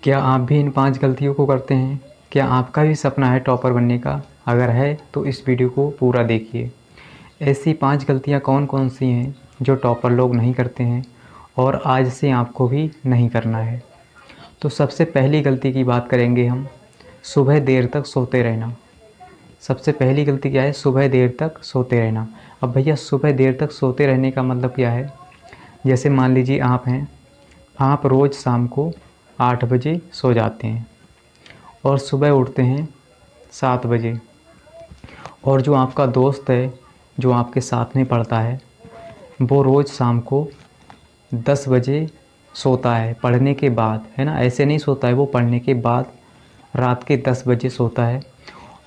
क्या आप भी इन 5 गलतियों को करते हैं? क्या आपका भी सपना है टॉपर बनने का? अगर है तो इस वीडियो को पूरा देखिए। ऐसी 5 गलतियाँ कौन-कौन सी हैं जो टॉपर लोग नहीं करते हैं और आज से आपको भी नहीं करना है। तो सबसे पहली गलती की बात करेंगे हम, सुबह देर तक सोते रहना। सबसे पहली गलती क्या है? सुबह देर तक सोते रहना। अब भैया सुबह देर तक सोते रहने का मतलब क्या है? जैसे मान लीजिए आप हैं, आप रोज़ शाम को 8 बजे सो जाते हैं और सुबह उठते हैं 7 बजे। और जो आपका दोस्त है, जो आपके साथ में पढ़ता है, वो रोज़ शाम को 10 बजे सोता है पढ़ने के बाद, है ना? ऐसे नहीं सोता है, वो पढ़ने के बाद रात के 10 बजे सोता है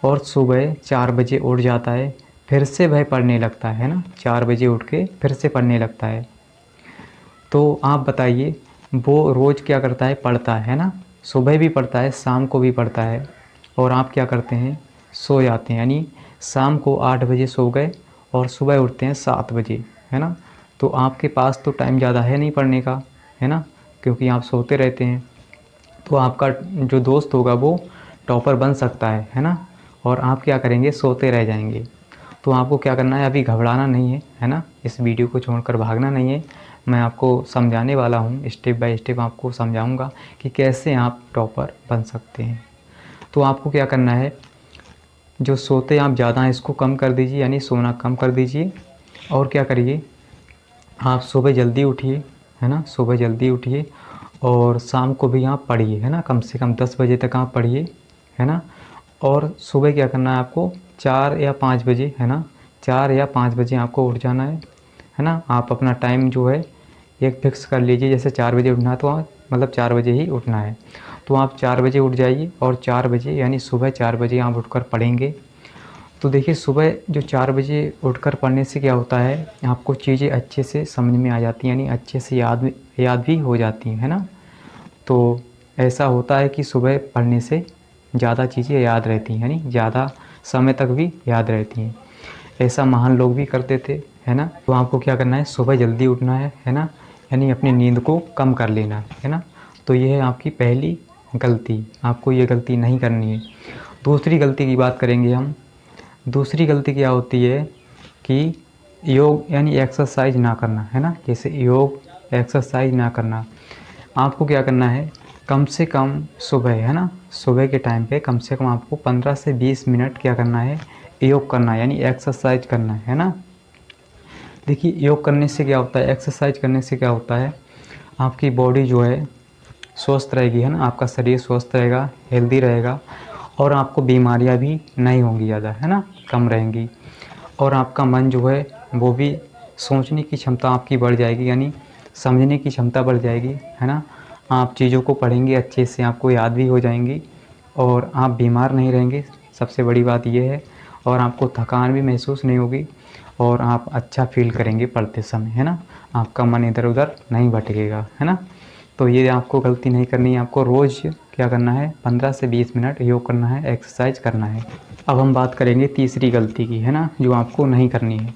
और सुबह 4 बजे उठ जाता है, फिर से वह पढ़ने लगता है ना? 4 बजे उठ के फिर से पढ़ने लगता है। तो आप बताइए, वो रोज़ क्या करता है? पढ़ता है ना? सुबह भी पढ़ता है, शाम को भी पढ़ता है और आप क्या करते हैं? सो जाते हैं। यानी शाम को 8 बजे सो गए और सुबह उठते हैं 7 बजे, है ना? तो आपके पास तो टाइम ज़्यादा है नहीं पढ़ने का, है ना? क्योंकि आप सोते रहते हैं। तो आपका जो दोस्त होगा वो टॉपर बन सकता है ना? और आप क्या करेंगे? सोते रह जाएंगे। तो आपको क्या करना है? अभी घबराना नहीं है ना? इस वीडियो को छोड़कर भागना नहीं है। मैं आपको समझाने वाला हूँ, स्टेप बाय स्टेप आपको समझाऊँगा कि कैसे आप टॉपर बन सकते हैं। तो आपको क्या करना है? जो सोते आप ज़्यादा हैं इसको कम कर दीजिए, यानी सोना कम कर दीजिए। और क्या करिए, आप सुबह जल्दी उठिए, है ना? सुबह जल्दी उठिए और शाम को भी आप पढ़िए, है ना? कम से कम 10 बजे तक आप पढ़िए, है ना? और सुबह क्या करना है आपको? 4 या 5 बजे, है ना? 4 या 5 बजे आपको उठ जाना है ना? आप अपना टाइम जो है एक फ़िक्स कर लीजिए, जैसे 4 बजे उठना है तो आप मतलब 4 बजे ही उठना है। तो आप 4 बजे उठ जाइए और 4 बजे यानी सुबह 4 बजे आप उठकर पढ़ेंगे। तो देखिए, सुबह जो 4 बजे उठकर पढ़ने से क्या होता है, आपको चीज़ें अच्छे से समझ में आ जाती हैं, यानी अच्छे से याद भी हो जाती हैं, है ना? तो ऐसा होता है कि सुबह पढ़ने से ज़्यादा चीज़ें याद रहती हैं, यानी ज़्यादा समय तक भी याद रहती हैं। ऐसा महान लोग भी करते थे, है ना? तो आपको क्या करना है? सुबह जल्दी उठना है ना? यानी अपनी नींद को कम कर लेना है ना? तो ये है आपकी पहली गलती, आपको ये गलती नहीं करनी है। दूसरी गलती की बात करेंगे हम। दूसरी गलती क्या होती है कि योग यानी एक्सरसाइज ना करना, है ना? जैसे योग, एक्सरसाइज ना करना। आपको क्या करना है? कम से कम सुबह, है ना? सुबह के टाइम पे कम से कम आपको 15 से 20 मिनट क्या करना है? योग करना है, यानी एक्सरसाइज करना है ना? देखिए, योग करने से क्या होता है, एक्सरसाइज करने से क्या होता है, आपकी बॉडी जो है स्वस्थ रहेगी, है ना? आपका शरीर स्वस्थ रहेगा, हेल्दी रहेगा और आपको बीमारियां भी नहीं होंगी ज़्यादा, है ना? कम रहेंगी। और आपका मन जो है वो भी, सोचने की क्षमता आपकी बढ़ जाएगी, यानी समझने की क्षमता बढ़ जाएगी, है ना? आप चीज़ों को पढ़ेंगे अच्छे से, आपको याद भी हो जाएंगी और आप बीमार नहीं रहेंगे, सबसे बड़ी बात ये है। और आपको थकान भी महसूस नहीं होगी और आप अच्छा फ़ील करेंगे पढ़ते समय, है ना? आपका मन इधर-उधर नहीं भटकेगा, है ना? तो ये आपको गलती नहीं करनी है, आपको रोज़ क्या करना है? 15 से 20 मिनट योग करना है, एक्सरसाइज करना है। अब हम बात करेंगे तीसरी गलती की, है ना? जो आपको नहीं करनी है,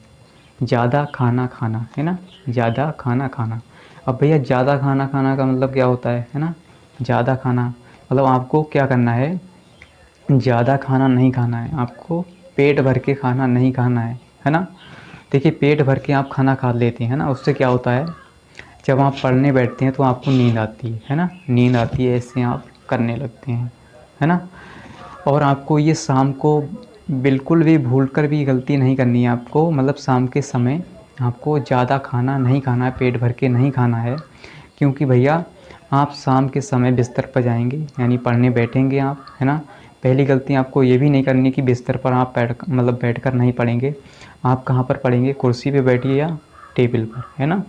ज़्यादा खाना खाना, है ना? ज़्यादा खाना खाना। अब भैया ज़्यादा खाना खाना का मतलब क्या होता है ना? ज़्यादा खाना मतलब आपको क्या करना है? ज़्यादा खाना नहीं खाना है, आपको पेट भर के खाना नहीं खाना है ना? देखिए, पेट भर के आप खाना खा लेते हैं ना, उससे क्या होता है, जब आप पढ़ने बैठते हैं तो आपको नींद आती है ना? नींद आती है, ऐसे आप करने लगते हैं, है ना? और आपको ये शाम को बिल्कुल भी भूलकर भी गलती नहीं करनी है आपको, मतलब शाम के समय आपको ज़्यादा खाना नहीं खाना है, पेट भर के नहीं खाना है। क्योंकि भैया, आप शाम के समय बिस्तर पर जाएंगे, यानी पढ़ने बैठेंगे आप, है ना? पहली गलती आपको ये भी नहीं करनी कि बिस्तर पर आप बैठकर नहीं पढ़ेंगे। आप कहाँ पर पढ़ेंगे? कुर्सी पे बैठिए या टेबल पर, है ना?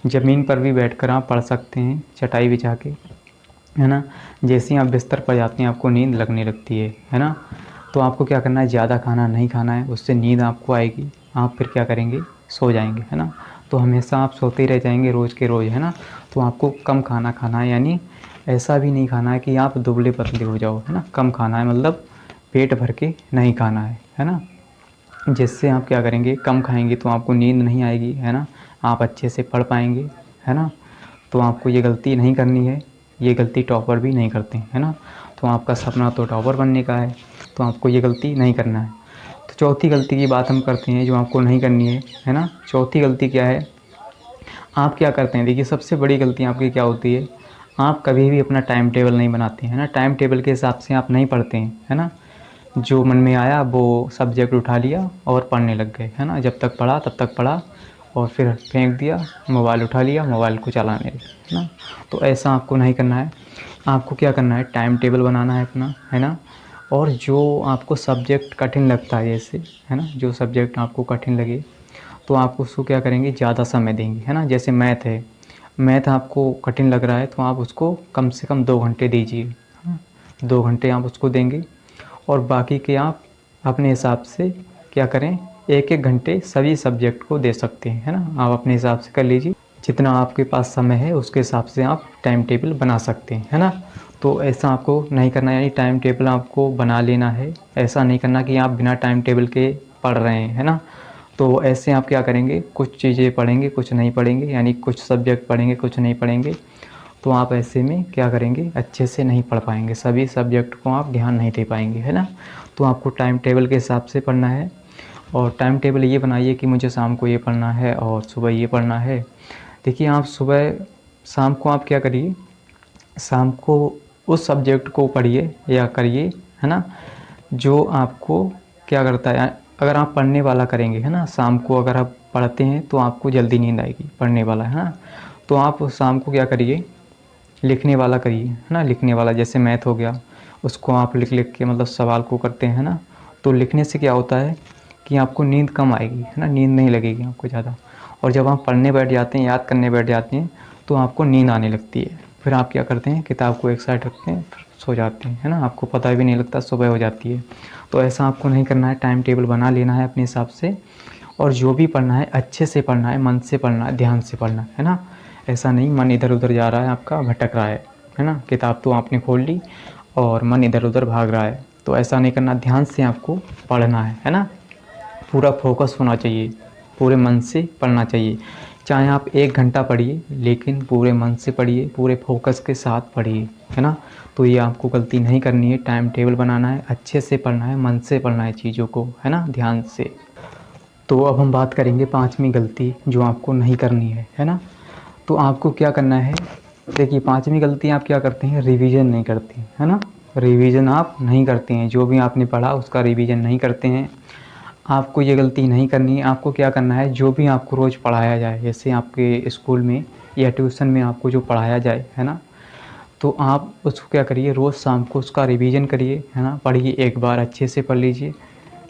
ज़मीन पर भी बैठकर आप पढ़ सकते हैं, चटाई बिछा के, है ना? जैसे ही आप बिस्तर पर जाते हैं आपको नींद लगने लगती है ना? तो आपको क्या करना है? ज़्यादा खाना नहीं खाना है, उससे नींद आपको आएगी, आप फिर क्या करेंगे? सो जाएंगे, है ना? तो हमेशा आप सोते ही रह जाएंगे रोज़ के रोज़, है ना? तो आपको कम खाना खाना है, यानी ऐसा भी नहीं खाना है कि आप दुबले पतले हो जाओ, है ना? कम खाना है, मतलब पेट भर के नहीं खाना है ना? जिससे आप क्या करेंगे? कम खाएंगे तो आपको नींद नहीं आएगी, है ना? आप अच्छे से पढ़ पाएंगे, है ना? तो आपको ये गलती नहीं करनी है। ये गलती टॉपर भी नहीं करते हैं, है ना। तो आपका सपना तो टॉपर बनने का है, तो आपको ये गलती नहीं करना है। तो चौथी गलती की बात हम करते हैं जो आपको नहीं करनी है ना। चौथी गलती क्या है, आप क्या करते हैं, देखिए सबसे बड़ी गलती आपकी क्या होती है, आप कभी भी अपना टाइम टेबल नहीं बनाते हैं, है ना। टाइम टेबल के हिसाब से आप नहीं पढ़ते हैं, है ना। जो मन में आया वो सब्जेक्ट उठा लिया और पढ़ने लग गए, है ना। जब तक पढ़ा तब तक पढ़ा और फिर फेंक दिया, मोबाइल उठा लिया, मोबाइल को चलाने लगे, है ना। तो ऐसा आपको नहीं करना है। आपको क्या करना है, टाइम टेबल बनाना है अपना, है ना। और जो आपको सब्जेक्ट कठिन लगता है जैसे, है ना, जो सब्जेक्ट आपको कठिन लगे तो आप उसको क्या करेंगे, ज़्यादा समय देंगे, है ना। जैसे मैथ है, मैथ आपको कठिन लग रहा है तो आप उसको कम से कम 2 घंटे दीजिए, है ना। 2 घंटे आप उसको देंगे और बाकी के आप अपने हिसाब से क्या करें, 1-1 घंटे सभी सब्जेक्ट को दे सकते हैं, है ना। आप अपने हिसाब से कर लीजिए, जितना आपके पास समय है उसके हिसाब से आप टाइम टेबल बना सकते हैं, है ना। तो ऐसा आपको नहीं करना, यानी टाइम टेबल आपको बना लेना है। ऐसा नहीं करना कि आप बिना टाइम टेबल के पढ़ रहे हैं, है ना। तो ऐसे आप क्या करेंगे, कुछ चीज़ें पढ़ेंगे कुछ नहीं पढ़ेंगे, यानी कुछ सब्जेक्ट पढ़ेंगे कुछ नहीं पढ़ेंगे। तो आप ऐसे में क्या करेंगे, अच्छे से नहीं पढ़ पाएंगे, सभी सब्जेक्ट को आप ध्यान नहीं दे पाएंगे, है ना। तो आपको टाइम टेबल के हिसाब से पढ़ना है। और टाइम टेबल ये बनाइए कि मुझे शाम को ये पढ़ना है और सुबह ये पढ़ना है। देखिए आप सुबह शाम को आप क्या करिए, शाम को उस सब्जेक्ट को पढ़िए या करिए, है ना, जो आपको क्या करता है। अगर आप पढ़ने वाला करेंगे, है ना, शाम को अगर आप पढ़ते हैं तो आपको जल्दी नींद आएगी, पढ़ने वाला, है ना। तो आप शाम को क्या करिए, लिखने वाला करिए, है ना। लिखने वाला जैसे मैथ हो गया, उसको आप लिख लिख के मतलब सवाल को करते हैं ना। तो लिखने से क्या होता है कि आपको नींद कम आएगी, है ना, नींद नहीं लगेगी आपको ज़्यादा। और जब आप पढ़ने बैठ जाते हैं, याद करने बैठ जाते हैं तो आपको नींद आने लगती है। फिर आप क्या करते हैं, किताब को एक साइड रखते हैं, फिर सो जाते हैं, है ना। आपको पता भी नहीं लगता, सुबह हो जाती है। तो ऐसा आपको नहीं करना है, टाइम टेबल बना लेना है अपने हिसाब से। और जो भी पढ़ना है अच्छे से पढ़ना है, मन से पढ़ना है, ध्यान से पढ़ना है ना। ऐसा नहीं मन इधर उधर जा रहा है आपका, भटक रहा है ना। किताब तो आपने खोल ली और मन इधर उधर भाग रहा है, तो ऐसा नहीं करना, ध्यान से आपको पढ़ना है ना। पूरा फोकस होना चाहिए, पूरे मन से पढ़ना चाहिए। चाहे आप 1 घंटा पढ़िए लेकिन पूरे मन से पढ़िए, पूरे फोकस के साथ पढ़िए, है ना। तो ये आपको गलती नहीं करनी है, टाइम टेबल बनाना है, अच्छे से पढ़ना है, मन से पढ़ना है चीज़ों को, है ना, ध्यान से। तो अब हम बात करेंगे 5वीं गलती जो आपको नहीं करनी है ना। तो आपको क्या करना है, देखिए 5वीं गलती आप क्या करते हैं, रिवीजन नहीं करते हैं, है ना। रिवीजन आप नहीं करते हैं, जो भी आपने पढ़ा उसका रिवीजन नहीं करते हैं। आपको ये गलती नहीं करनी है। आपको क्या करना है, जो भी आपको रोज़ पढ़ाया जाए, जैसे आपके स्कूल में या ट्यूशन में आपको जो पढ़ाया जाए, है ना, तो आप उसको क्या करिए, रोज़ शाम को उसका रिवीजन करिए, है ना। पढ़िए, एक बार अच्छे से पढ़ लीजिए,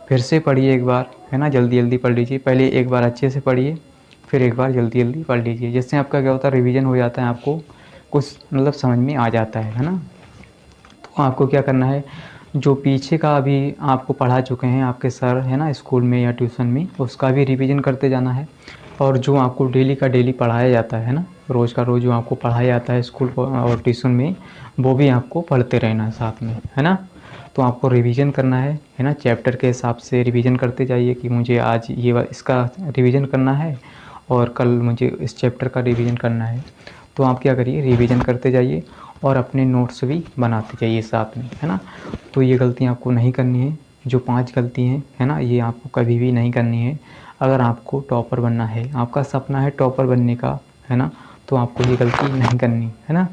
फिर से पढ़िए एक बार, है ना, जल्दी जल्दी पढ़ लीजिए। पहले एक बार अच्छे से पढ़िए, फिर एक बार जल्दी जल्दी पढ़ लीजिए। जिससे आपका क्या होता है, रिवीजन हो जाता है, आपको कुछ मतलब समझ में आ जाता है ना। तो आपको क्या करना है, जो पीछे का अभी आपको पढ़ा चुके हैं आपके सर, है ना, स्कूल में या ट्यूशन में, उसका भी रिवीजन करते जाना है। और जो आपको डेली का डेली पढ़ाया जाता है ना, रोज़ का रोज़ जो आपको पढ़ाया जाता है स्कूल और ट्यूशन में, वो भी आपको पढ़ते रहना है साथ में, है ना। तो आपको रिवीजन करना है ना, चैप्टर के हिसाब से रिवीजन करते जाइए कि मुझे आज इसका रिवीजन करना है और कल मुझे इस चैप्टर का रिवीजन करना है। तो आप क्या करिए, रिवीजन करते जाइए और अपने नोट्स भी बनाते जाइए साथ में, है ना। तो ये गलतियाँ आपको नहीं करनी है, जो 5 गलती हैं, है ना, ये आपको कभी भी नहीं करनी है। अगर आपको टॉपर बनना है, आपका सपना है टॉपर बनने का, है ना, तो आपको ये गलती नहीं करनी, है ना।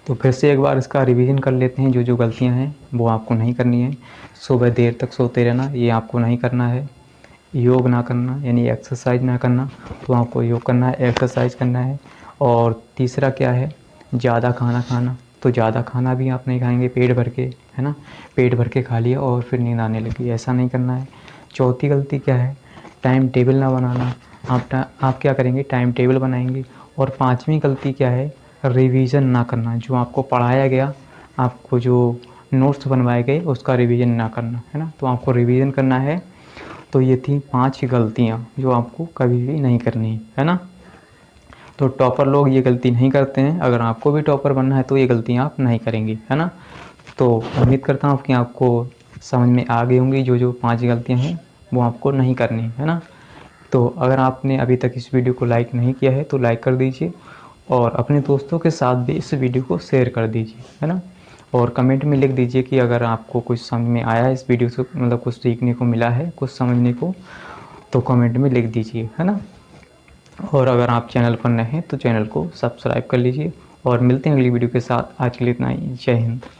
तो फिर से एक बार इसका रिवीजन कर लेते हैं, जो जो गलतियां हैं वो आपको नहीं करनी है। सुबह देर तक सोते रहना, ये आपको नहीं करना है। योग ना करना यानी एक्सरसाइज ना करना, तो आपको योग करना है, एक्सरसाइज करना है। और तीसरा क्या है, ज़्यादा खाना खाना, तो ज़्यादा खाना भी आप नहीं खाएंगे पेट भर के, है ना। पेट भर के खा लिया और फिर नींद आने लगी, ऐसा नहीं करना है। चौथी गलती क्या है, टाइम टेबल ना बनाना। आप क्या करेंगे, टाइम टेबल बनाएंगे। और 5वीं गलती क्या है, रिवीजन ना करना। जो आपको पढ़ाया गया, आपको जो नोट्स बनवाए गए उसका रिवीजन ना करना, है ना। तो आपको रिवीजन करना है। तो ये थी 5 गलतियाँ जो आपको कभी भी नहीं करनी है ना। तो टॉपर लोग ये गलती नहीं करते हैं, अगर आपको भी टॉपर बनना है तो ये गलतियाँ आप नहीं करेंगे, है ना। तो उम्मीद करता हूँ कि आपको समझ में आ गई होंगी, जो जो 5 गलतियाँ हैं वो आपको नहीं करनी है ना। तो अगर आपने अभी तक इस वीडियो को लाइक नहीं किया है तो लाइक कर दीजिए और अपने दोस्तों के साथ भी इस वीडियो को शेयर कर दीजिए, है ना। और कमेंट में लिख दीजिए कि अगर आपको कुछ समझ में आया इस वीडियो से, मतलब कुछ सीखने को मिला है, कुछ समझने को, तो कमेंट में लिख दीजिए, है ना। और अगर आप चैनल पर नए हैं तो चैनल को सब्सक्राइब कर लीजिए और मिलते हैं अगली वीडियो के साथ। आज के लिए इतना ही। जय हिंद।